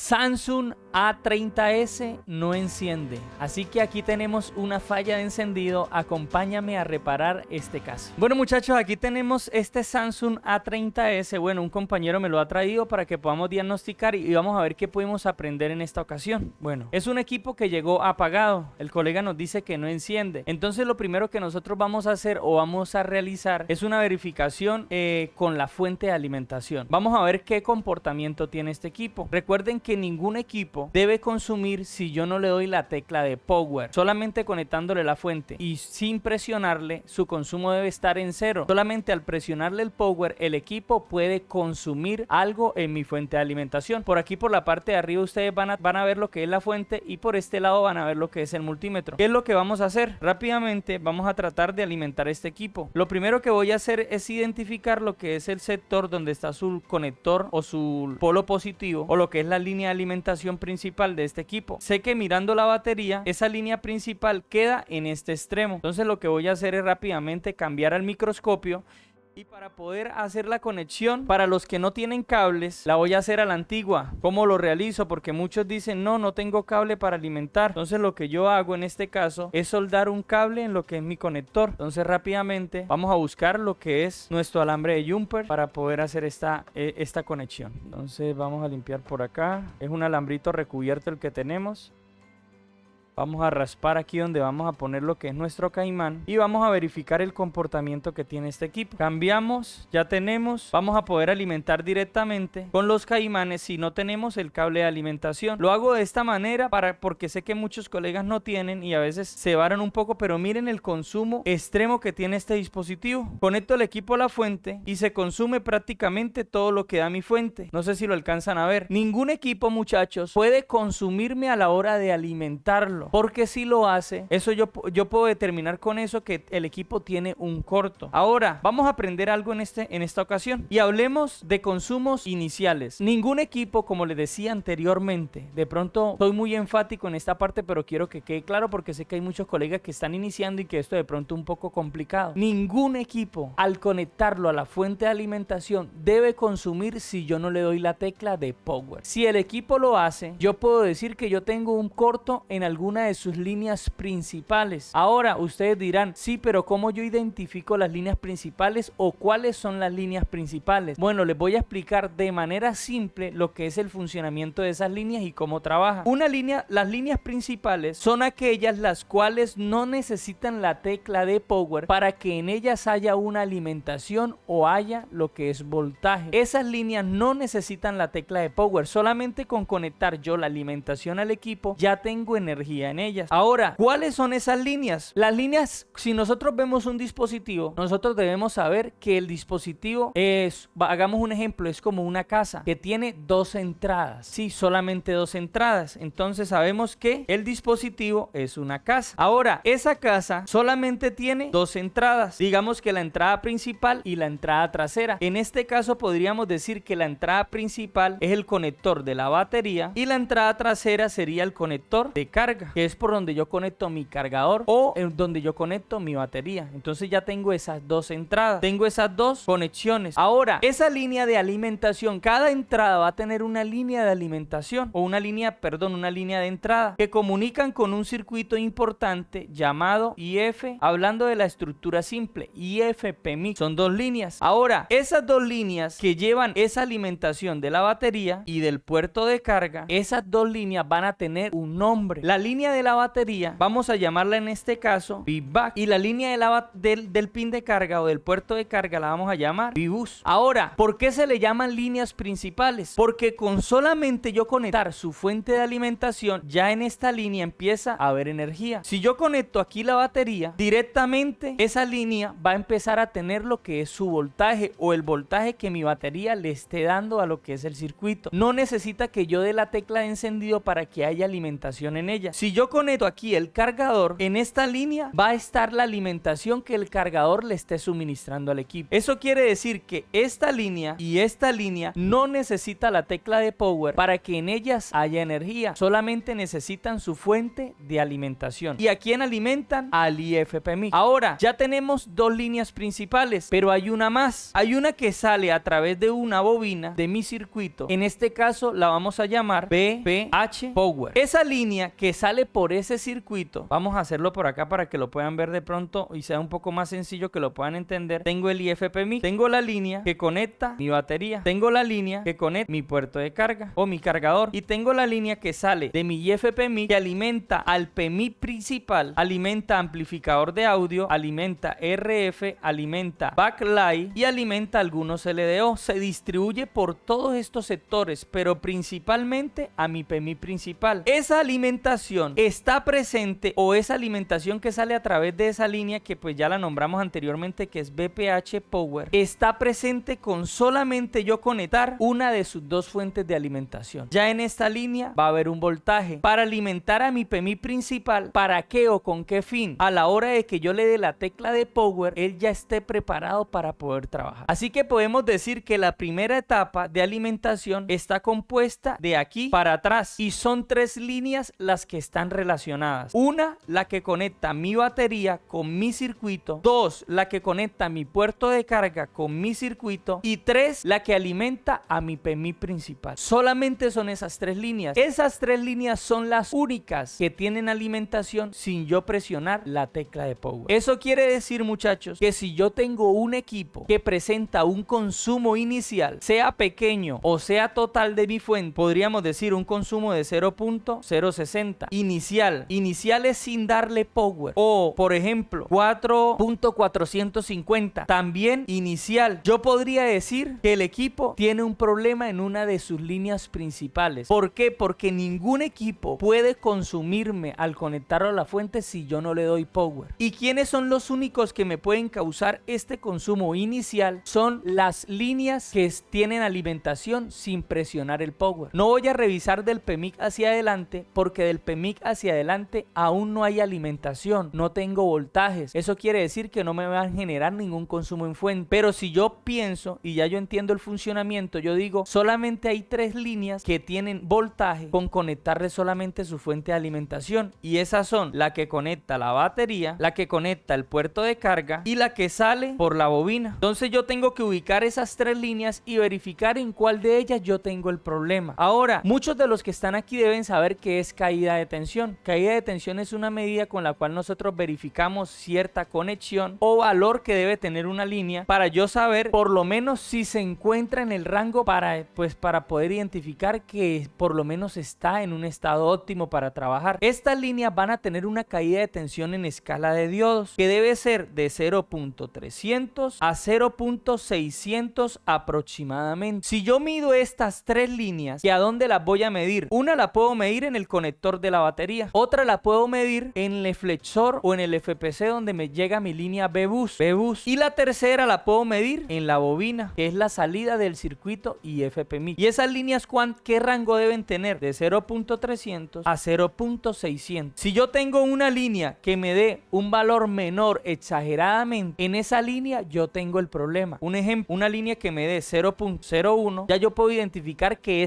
Samsung A30s no enciende, así que aquí tenemos una falla de encendido. Acompáñame a reparar este caso. Bueno muchachos, aquí tenemos este Samsung A30s. Bueno, un compañero me lo ha traído para que podamos diagnosticar y vamos a ver qué podemos aprender en esta ocasión. Bueno, es un equipo que llegó apagado. El colega nos dice que no enciende. Entonces lo primero que nosotros vamos a hacer o vamos a realizar es una verificación con la fuente de alimentación. Vamos a ver qué comportamiento tiene este equipo. Recuerden que ningún equipo debe consumir si yo no le doy la tecla de power. Solamente conectándole la fuente y sin presionarle, su consumo debe estar en cero. Solamente al presionarle el power, el equipo puede consumir algo en mi fuente de alimentación. Por aquí, por la parte de arriba, ustedes van a ver lo que es la fuente y por este lado van a ver lo que es el multímetro. ¿Qué es lo que vamos a hacer? Rápidamente vamos a tratar de alimentar este equipo. Lo primero que voy a hacer es identificar lo que es el sector donde está su conector o su polo positivo, o lo que es la línea de alimentación principal de este equipo. Sé que mirando la batería, esa línea principal queda en este extremo. Entonces lo que voy a hacer es rápidamente cambiar al microscopio. Y para poder hacer la conexión, para los que no tienen cables, la voy a hacer a la antigua. ¿Cómo lo realizo? Porque muchos dicen, no tengo cable para alimentar. Entonces lo que yo hago en este caso es soldar un cable en lo que es mi conector. Entonces rápidamente vamos a buscar lo que es nuestro alambre de jumper para poder hacer esta conexión. Entonces vamos a limpiar por acá. Es un alambrito recubierto el que tenemos. Vamos a raspar aquí donde vamos a poner lo que es nuestro caimán y vamos a verificar el comportamiento que tiene este equipo. Cambiamos, ya tenemos, vamos a poder alimentar directamente con los caimanes si no tenemos el cable de alimentación. Lo hago de esta manera porque sé que muchos colegas no tienen y a veces se varan un poco, pero miren el consumo extremo que tiene este dispositivo. Conecto el equipo a la fuente y se consume prácticamente todo lo que da mi fuente. No sé si lo alcanzan a ver. Ningún equipo, muchachos, puede consumirme a la hora de alimentarlo. Porque si lo hace, eso yo puedo determinar con eso que el equipo tiene un corto. Ahora, vamos a aprender algo en esta ocasión. Y hablemos de consumos iniciales. Ningún equipo, como les decía anteriormente, de pronto soy muy enfático en esta parte, pero quiero que quede claro porque sé que hay muchos colegas que están iniciando y que esto de pronto es un poco complicado. Ningún equipo, al conectarlo a la fuente de alimentación, debe consumir si yo no le doy la tecla de power. Si el equipo lo hace, yo puedo decir que yo tengo un corto en alguna de sus líneas principales. Ahora ustedes dirán, sí, pero ¿cómo yo identifico las líneas principales o cuáles son las líneas principales? Bueno, les voy a explicar de manera simple lo que es el funcionamiento de esas líneas y cómo trabajan. Las líneas principales son aquellas las cuales no necesitan la tecla de power para que en ellas haya una alimentación o haya lo que es voltaje. Esas líneas no necesitan la tecla de power, solamente con conectar yo la alimentación al equipo ya tengo energía en ellas. Ahora, ¿cuáles son esas líneas? Las líneas, si nosotros vemos un dispositivo, nosotros debemos saber que el dispositivo hagamos un ejemplo, es como una casa que tiene dos entradas. Sí, solamente dos entradas. Entonces sabemos que el dispositivo es una casa. Ahora, esa casa solamente tiene dos entradas. Digamos que la entrada principal y la entrada trasera. En este caso podríamos decir que la entrada principal es el conector de la batería y la entrada trasera sería el conector de carga, que es por donde yo conecto mi cargador o donde yo conecto mi batería. Entonces ya tengo esas dos entradas, tengo esas dos conexiones. Ahora, esa línea de alimentación, cada entrada va a tener una línea de alimentación o una línea de entrada que comunican con un circuito importante llamado IF. Hablando de la estructura simple, IF-PMIC, son dos líneas. Ahora, esas dos líneas que llevan esa alimentación de la batería y del puerto de carga, esas dos líneas van a tener un nombre. La línea de la batería, vamos a llamarla en este caso feedback, y la línea del pin de carga o del puerto de carga la vamos a llamar V-Bus. Ahora, ¿por qué se le llaman líneas principales? Porque con solamente yo conectar su fuente de alimentación, ya en esta línea empieza a haber energía. Si yo conecto aquí la batería, directamente esa línea va a empezar a tener lo que es su voltaje o el voltaje que mi batería le esté dando a lo que es el circuito. No necesita que yo dé la tecla de encendido para que haya alimentación en ella. Si Si yo conecto aquí el cargador, en esta línea va a estar la alimentación que el cargador le esté suministrando al equipo. Eso quiere decir que esta línea y esta línea no necesita la tecla de power para que en ellas haya energía, solamente necesitan su fuente de alimentación. ¿Y a quién alimentan? Al IFPMIC. Ahora, ya tenemos dos líneas principales, pero hay una más. Hay una que sale a través de una bobina de mi circuito. En este caso la vamos a llamar BPH Power. Esa línea que sale por ese circuito, vamos a hacerlo por acá para que lo puedan ver de pronto y sea un poco más sencillo que lo puedan entender. Tengo el IFPMIC, tengo la línea que conecta mi batería, tengo la línea que conecta mi puerto de carga o mi cargador, y tengo la línea que sale de mi IFPMIC que alimenta al PMIC principal, alimenta amplificador de audio, alimenta RF, alimenta backlight y alimenta algunos LDO. Se distribuye por todos estos sectores, pero principalmente a mi PMIC principal. Esa alimentación está presente, o esa alimentación que sale a través de esa línea que pues ya la nombramos anteriormente, que es BPH Power, está presente con solamente yo conectar una de sus dos fuentes de alimentación. Ya en esta línea va a haber un voltaje para alimentar a mi PMIC principal. ¿Para qué o con qué fin? A la hora de que yo le dé la tecla de power, él ya esté preparado para poder trabajar. Así que podemos decir que la primera etapa de alimentación está compuesta de aquí para atrás, y son tres líneas las que están relacionadas. Una, la que conecta mi batería con mi circuito. Dos, la que conecta mi puerto de carga con mi circuito. Y tres, la que alimenta a mi PMIC principal. Solamente son esas tres líneas. Esas tres líneas son las únicas que tienen alimentación sin yo presionar la tecla de power. Eso quiere decir, muchachos, que si yo tengo un equipo que presenta un consumo inicial, sea pequeño o sea total de mi fuente, podríamos decir un consumo de 0.060 inicial es sin darle power, o por ejemplo 4.450 también inicial. Yo podría decir que el equipo tiene un problema en una de sus líneas principales. ¿Por qué? Porque ningún equipo puede consumirme al conectarlo a la fuente si yo no le doy power. ¿Y quiénes son los únicos que me pueden causar este consumo inicial? Son las líneas que tienen alimentación sin presionar el power. No voy a revisar del PMIC hacia adelante, porque del PMIC hacia adelante aún no hay alimentación, no tengo voltajes. Eso quiere decir que no me van a generar ningún consumo en fuente. Pero si yo pienso y ya yo entiendo el funcionamiento, yo digo, solamente hay tres líneas que tienen voltaje con conectarle solamente su fuente de alimentación, y esas son la que conecta la batería, la que conecta el puerto de carga y la que sale por la bobina. Entonces yo tengo que ubicar esas tres líneas y verificar en cuál de ellas yo tengo el problema. Ahora, muchos de los que están aquí deben saber qué es caída de tensión. Caída de tensión es una medida con la cual nosotros verificamos cierta conexión o valor que debe tener una línea para yo saber por lo menos si se encuentra en el rango para poder identificar que por lo menos está en un estado óptimo para trabajar. Estas líneas van a tener una caída de tensión en escala de diodos que debe ser de 0.300 a 0.600 aproximadamente. Si yo mido estas tres líneas, ¿y a dónde las voy a medir? Una la puedo medir en el conector de la batería, otra la puedo medir en el flexor o en el FPC donde me llega mi línea B-Bus, y la tercera la puedo medir en la bobina, que es la salida del circuito IFPMIC. Y esas líneas, ¿qué rango deben tener? De 0.300 a 0.600. Si yo tengo una línea que me dé un valor menor exageradamente, en esa línea yo tengo el problema. Un ejemplo, una línea que me dé 0.01, ya yo puedo identificar que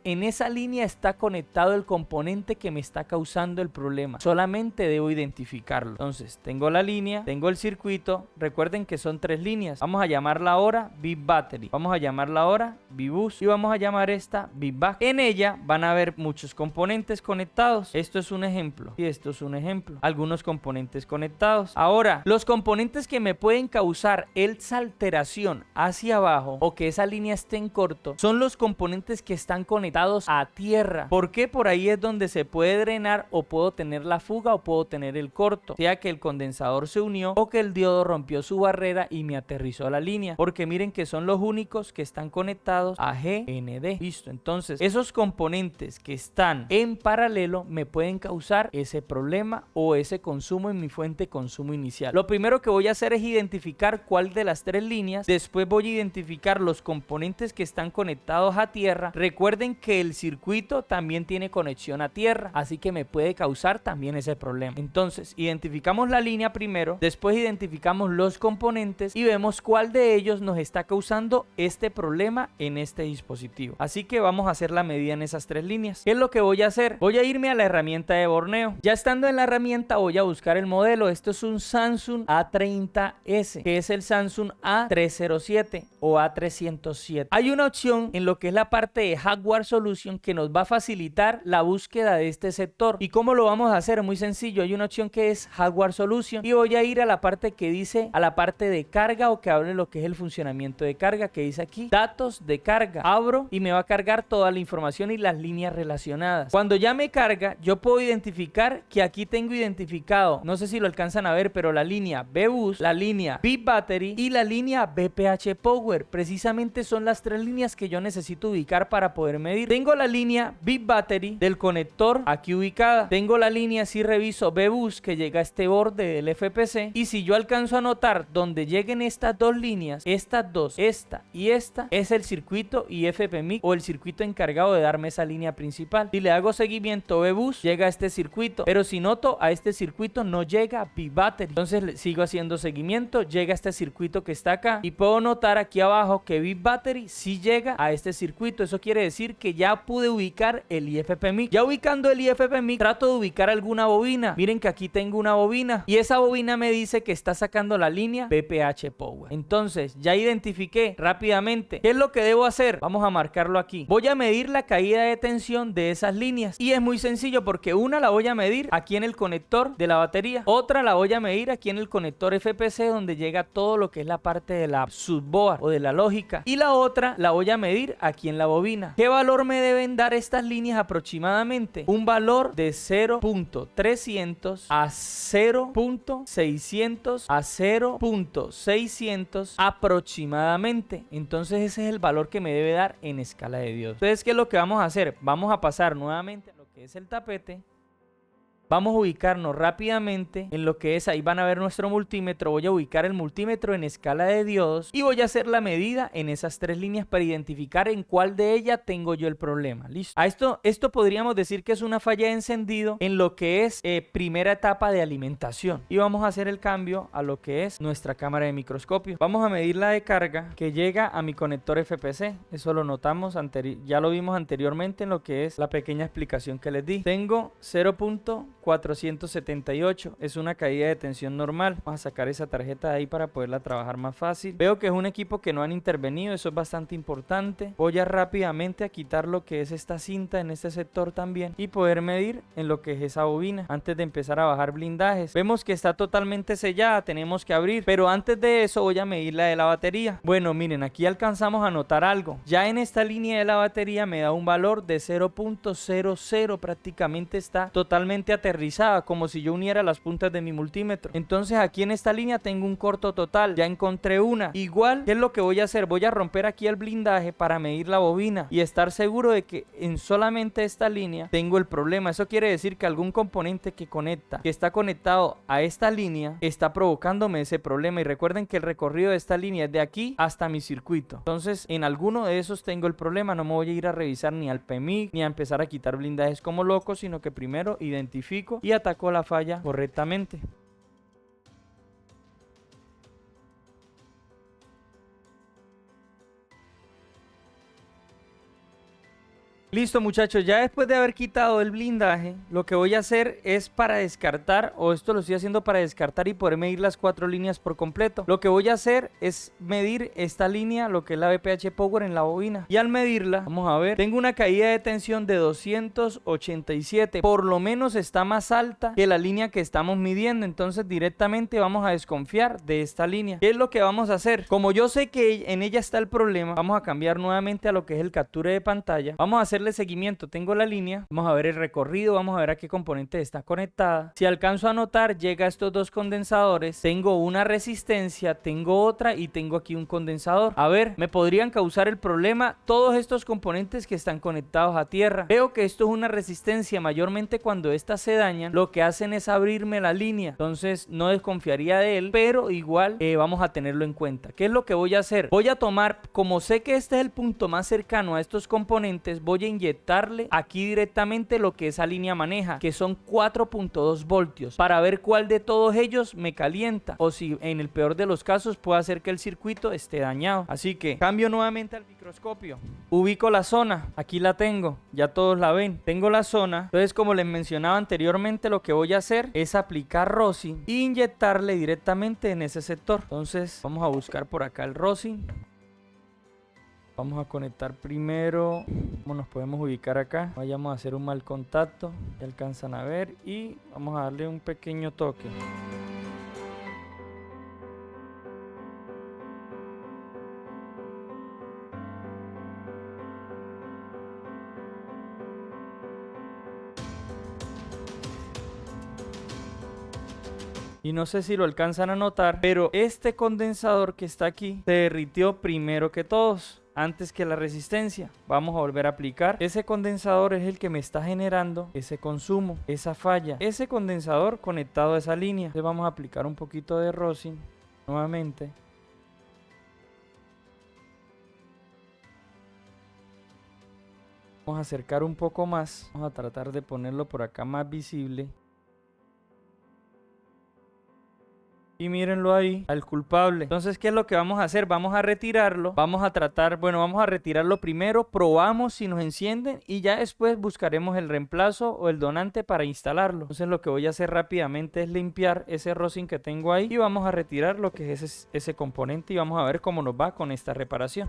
en esa línea está conectado el componente que me está causando el problema. Solamente debo identificarlo. Entonces, tengo la línea, tengo el circuito. Recuerden que son tres líneas. Vamos a llamarla ahora Big Battery. Vamos a llamarla ahora B-Bus y vamos a llamar esta Big Back. En ella van a haber muchos componentes conectados. Esto es un ejemplo y esto es un ejemplo. Algunos componentes conectados. Ahora, los componentes que me pueden causar esa alteración hacia abajo o que esa línea esté en corto son los componentes que están conectados a tierra. ¿Por qué? Por ahí es donde se puede drenar o puedo tener la fuga o puedo tener el corto, sea que el condensador se unió o que el diodo rompió su barrera y me aterrizó la línea, porque miren que son los únicos que están conectados a GND. Listo, entonces esos componentes que están en paralelo me pueden causar ese problema o ese consumo en mi fuente de consumo inicial. Lo primero que voy a hacer es identificar cuál de las tres líneas, después voy a identificar los componentes que están conectados a tierra. Recuerden que el circuito también tiene conexión a tierra. tierra, así que me puede causar también ese problema. Entonces identificamos la línea primero, después identificamos los componentes y vemos cuál de ellos nos está causando este problema en este dispositivo. Así que vamos a hacer la medida en esas tres líneas. ¿Qué es lo que voy a hacer? Voy a irme a la herramienta de borneo. Ya estando en la herramienta voy a buscar el modelo. Esto es un Samsung A30S, que es el Samsung A307 o A307. Hay una opción en lo que es la parte de Hardware Solution que nos va a facilitar la búsqueda de este sector. ¿Y cómo lo vamos a hacer? Muy sencillo. Hay una opción que es Hardware Solution y voy a ir a la parte que dice, a la parte de carga, o que hable lo que es el funcionamiento de carga, que dice aquí datos de carga. Abro y me va a cargar toda la información y las líneas relacionadas. Cuando ya me carga, yo puedo identificar que aquí tengo identificado, no sé si lo alcanzan a ver, pero la línea B-Bus, la línea B-Battery y la línea BPH Power. Precisamente son las tres líneas que yo necesito ubicar para poder medir. Tengo la línea B-Battery del conector aquí ubicada. Tengo la línea, si reviso, B-Bus, que llega a este borde del FPC. Y si yo alcanzo a notar donde lleguen estas dos líneas, estas dos, esta y esta, es el circuito IFPMIC o el circuito encargado de darme esa línea principal. Si le hago seguimiento B-Bus, llega a este circuito, pero si noto a este circuito no llega B-Battery. Entonces le sigo haciendo seguimiento, llega a este circuito que está acá y puedo notar aquí abajo que B-Battery sí llega a este circuito. Eso quiere decir que ya pude ubicar el IFPMIC. Ya ubicando el IFPMIC, trato de ubicar alguna bobina. Miren que aquí tengo una bobina y esa bobina me dice que está sacando la línea BPH Power. Entonces ya identifiqué rápidamente qué es lo que debo hacer. Vamos a marcarlo aquí. Voy a medir la caída de tensión de esas líneas y es muy sencillo porque una la voy a medir aquí en el conector de la batería, otra la voy a medir aquí en el conector FPC donde llega todo lo que es la parte de la subboard o de la lógica, y la otra la voy a medir aquí en la bobina. ¿Qué valor me deben dar estas líneas aproximadamente? Un valor de 0.300 a 0.600 a 0.600 aproximadamente. Entonces ese es el valor que me debe dar en escala de Dios. Entonces, ¿qué es lo que vamos a hacer? Vamos a pasar nuevamente a lo que es el tapete. Vamos a ubicarnos rápidamente en lo que es, ahí van a ver nuestro multímetro. Voy a ubicar el multímetro en escala de diodos y voy a hacer la medida en esas tres líneas para identificar en cuál de ellas tengo yo el problema. Listo. A esto podríamos decir que es una falla de encendido en lo que es primera etapa de alimentación. Y vamos a hacer el cambio a lo que es nuestra cámara de microscopio. Vamos a medir la de carga que llega a mi conector FPC. Eso lo notamos, ya lo vimos anteriormente en lo que es la pequeña explicación que les di. Tengo 0.478, es una caída de tensión normal. Vamos a sacar esa tarjeta de ahí para poderla trabajar más fácil. Veo que es un equipo que no han intervenido, eso es bastante importante. Voy a rápidamente a quitar lo que es esta cinta en este sector también y poder medir en lo que es esa bobina antes de empezar a bajar blindajes. Vemos que está totalmente sellada, tenemos que abrir, pero antes de eso voy a medir la de la batería. Bueno, miren, aquí alcanzamos a notar algo. Ya en esta línea de la batería me da un valor de 0.00, prácticamente está totalmente aterrizada, como si yo uniera las puntas de mi multímetro. Entonces aquí en esta línea tengo un corto total, ya encontré una. Igual, ¿qué es lo que voy a hacer? Voy a romper aquí el blindaje para medir la bobina y estar seguro de que en solamente esta línea tengo el problema. Eso quiere decir que algún componente que está conectado a esta línea está provocándome ese problema. Y recuerden que el recorrido de esta línea es de aquí hasta mi circuito. Entonces en alguno de esos tengo el problema. No me voy a ir a revisar ni al PMIC ni a empezar a quitar blindajes como loco, sino que primero identifico y ataco la falla correctamente. Listo, muchachos, ya después de haber quitado el blindaje, lo que voy a hacer es para descartar, o esto lo estoy haciendo para descartar y poder medir las 4 líneas por completo. Lo que voy a hacer es medir esta línea, lo que es la BPH Power en la bobina. Y al medirla, vamos a ver, tengo una caída de tensión de 287. Por lo menos está más alta que la línea que estamos midiendo. Entonces directamente vamos a desconfiar de esta línea. ¿Qué es lo que vamos a hacer? Como yo sé que en ella está el problema, vamos a cambiar nuevamente a lo que es el capture de pantalla. Vamos a hacerle seguimiento. Tengo la línea, vamos a ver el recorrido, vamos a ver a qué componente está conectada. Si alcanzo a notar, llega a estos dos condensadores, tengo una resistencia, tengo otra y tengo aquí un condensador. A ver, me podrían causar el problema todos estos componentes que están conectados a tierra. Veo que esto es una resistencia, mayormente cuando estas se dañan, lo que hacen es abrirme la línea. Entonces no desconfiaría de él, pero igual vamos a tenerlo en cuenta. ¿Qué es lo que voy a hacer? Voy a tomar, como sé que este es el punto más cercano a estos componentes, voy a a inyectarle aquí directamente lo que esa línea maneja, que son 4.2 voltios, para ver cuál de todos ellos me calienta, o si en el peor de los casos puede hacer que el circuito esté dañado. Así que cambio nuevamente al microscopio, ubico la zona, aquí la tengo, ya todos la ven, tengo la zona. Entonces, como les mencionaba anteriormente, lo que voy a hacer es aplicar rosin e inyectarle directamente en ese sector. Entonces vamos a buscar por acá el rosin. Vamos a conectar primero. ¿Cómo nos podemos ubicar acá? Vayamos a hacer un mal contacto. Ya alcanzan a ver. Y vamos a darle un pequeño toque. Y no sé si lo alcanzan a notar, pero este condensador que está aquí se derritió primero que todos, antes que la resistencia. Vamos a volver a aplicar. Ese condensador es el que me está generando ese consumo, esa falla. Ese condensador conectado a esa línea. Entonces vamos a aplicar un poquito de rosin nuevamente. Vamos a acercar un poco más. Vamos a tratar de ponerlo por acá más visible. Y mírenlo ahí, al culpable. Entonces, ¿qué es lo que vamos a hacer? Vamos a retirarlo. Vamos a tratar, bueno, vamos a retirarlo primero. Probamos si nos encienden y ya después buscaremos el reemplazo o el donante para instalarlo. Entonces, lo que voy a hacer rápidamente es limpiar ese rosin que tengo ahí. Y vamos a retirar lo que es ese componente y vamos a ver cómo nos va con esta reparación.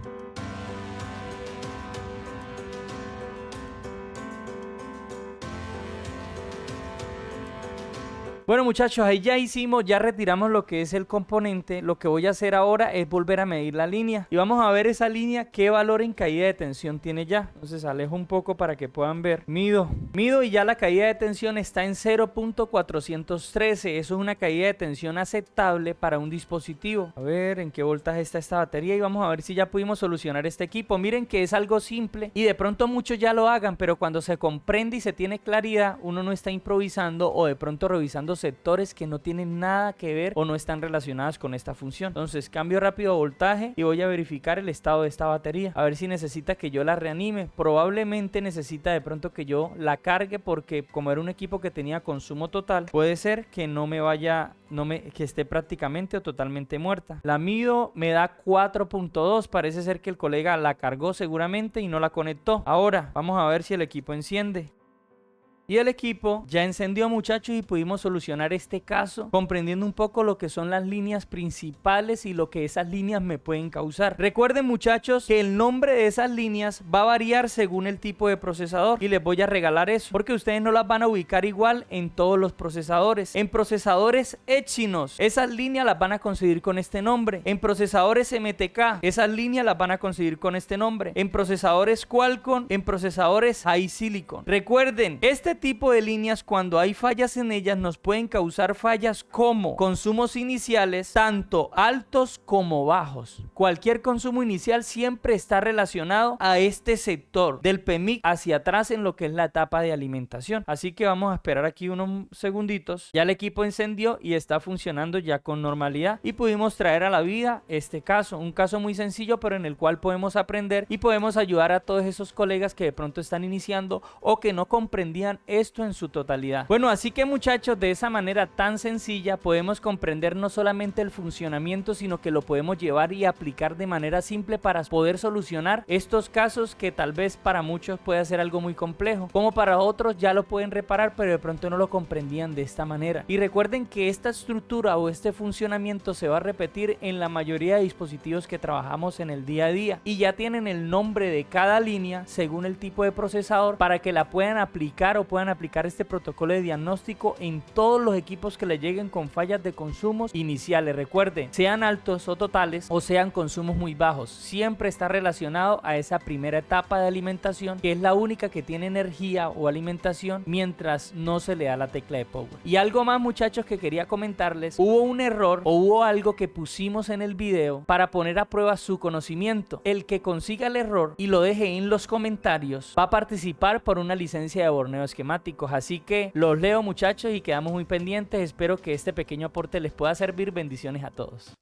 Bueno, muchachos, ahí ya retiramos lo que es el componente. Lo que voy a hacer ahora es volver a medir la línea y vamos a ver esa línea qué valor en caída de tensión tiene ya. Entonces alejo un poco para que puedan ver. Mido y ya la caída de tensión está en 0.413. Eso es una caída de tensión aceptable para un dispositivo. A ver en qué voltaje está esta batería y vamos a ver si ya pudimos solucionar este equipo. Miren que es algo simple y de pronto muchos ya lo hagan, pero cuando se comprende y se tiene claridad, uno no está improvisando o de pronto revisando sectores que no tienen nada que ver o no están relacionados con esta función. Entonces cambio rápido voltaje y voy a verificar el estado de esta batería, a ver si necesita que yo la reanime. Probablemente necesita de pronto que yo la cargue, porque como era un equipo que tenía consumo total, puede ser que no me vaya, que esté prácticamente o totalmente muerta. La mido, me da 4.2, parece ser que el colega la cargó seguramente y no la conectó. Ahora vamos a ver si el equipo enciende. Y el equipo ya encendió, muchachos, y pudimos solucionar este caso comprendiendo un poco lo que son las líneas principales y lo que esas líneas me pueden causar. Recuerden, muchachos, que el nombre de esas líneas va a variar según el tipo de procesador y les voy a regalar eso porque ustedes no las van a ubicar igual en todos los procesadores. En procesadores Exynos, esas líneas las van a conseguir con este nombre. En procesadores MTK, esas líneas las van a conseguir con este nombre. En procesadores Qualcomm, en procesadores High Silicon. Recuerden, este tipo de líneas, cuando hay fallas en ellas, nos pueden causar fallas como consumos iniciales tanto altos como bajos. Cualquier consumo inicial siempre está relacionado a este sector del PMIC hacia atrás en lo que es la etapa de alimentación. Así que vamos a esperar aquí unos segunditos. Ya el equipo encendió y está funcionando ya con normalidad y pudimos traer a la vida este caso, un caso muy sencillo pero en el cual podemos aprender y podemos ayudar a todos esos colegas que de pronto están iniciando o que no comprendían esto en su totalidad. Bueno, así que, muchachos, de esa manera tan sencilla podemos comprender no solamente el funcionamiento, sino que lo podemos llevar y aplicar de manera simple para poder solucionar estos casos que tal vez para muchos puede ser algo muy complejo, como para otros ya lo pueden reparar pero de pronto no lo comprendían de esta manera. Y recuerden que esta estructura o este funcionamiento se va a repetir en la mayoría de dispositivos que trabajamos en el día a día y ya tienen el nombre de cada línea según el tipo de procesador para que la puedan aplicar o puedan aplicar este protocolo de diagnóstico en todos los equipos que le lleguen con fallas de consumos iniciales. Recuerden, sean altos o totales o sean consumos muy bajos, siempre está relacionado a esa primera etapa de alimentación, que es la única que tiene energía o alimentación mientras no se le da la tecla de power. Y algo más, muchachos, que quería comentarles: hubo un error o hubo algo que pusimos en el video para poner a prueba su conocimiento. El que consiga el error y lo deje en los comentarios va a participar por una licencia de borneo esquemático. Así que los leo, muchachos, y quedamos muy pendientes. Espero que este pequeño aporte les pueda servir. Bendiciones a todos.